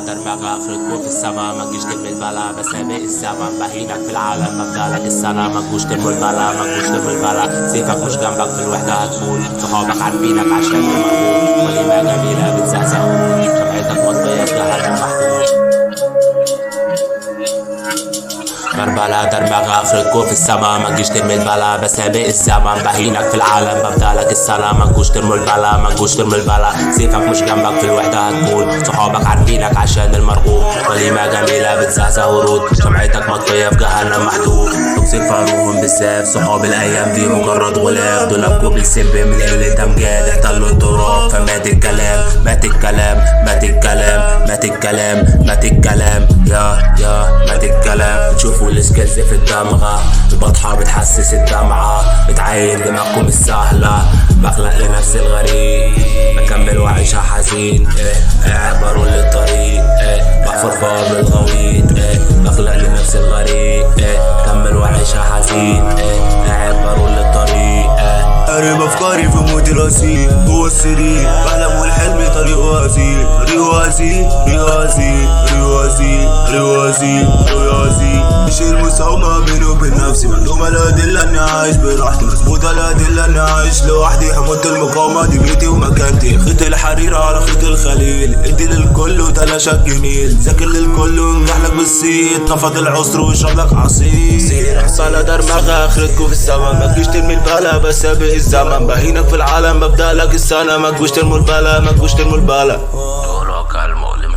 كربلاء درمغة اخرتكم في السما ما تجيش ترمي البلا بسابق الزمن بهينك في العالم مبدالك السنة ما تجوش ترمي البلا ما تجوش ترمي البلا سيفك مش جنبك في الوحدة هتموت صحابك عارفينك عشان المرغوب وليمة جميلة بتزهزه شمعتك مطفية جهنم محفوظ كربلاء درمغة اخرتكم في السما ما تجيش ترمي البلا بسابق الزمن بهينك في العالم ببدالك السنة ما تجوش ترمي البلا ما تجوش ترمي البلا سيفك مش جنبك في الوحدة هتموت صحابك عارفينك عشان المرغوب وليمة جميلة بتزهزه ورود شمعتك مطفية في جهنم محدود توكسيك فاروهم بالزاف صحاب الايام دي مجرد غلاف دولابكم بالسب من قلة امجاد احتلوا التراب فمات الكلام مات الكلام مات الكلام مات الكلام مات الكلام يا مات الكلام تشوفوا الاسكيلز في الدمغة البطحة بتحسس الدمعة بتعين دماغكم السهلة بخلق لنفسي الغريب بكمل وعيشها حزين قاعد برول للطريق بحفر في قبر الغويط بخلق لنفسي الغريب بكمل وعيشها حزين قاعد برول للطريق قارب افكاري في موت الغسيل جوا السرير بحلم والحلم طريقه هزيل طريقه هزيل طريقه هزيل طريقه هزيل طريقه هزيل طريقه هزيل مش المساومة بيني وبين نفسي ملزومة الأدلة إني عايش براحتي مظبوطة الأدلة إني عايش لوحدي حمولة المقاومة دي بيتي ومكانتي خيط الحرير على خيط الخليل ادي للكل وتلاشى الجميل ذاكر للكل ونجحلك بالصيت نفض العسر واشرب لك عصير حصالة درمغة اخرتكم في السما ما تجيش ترمي البلا بسابق الزمن بهينك في العالم ببدأ لك السنة ما تجوش ترموا البلا ما تجوش ترموا البلا دورك المؤلم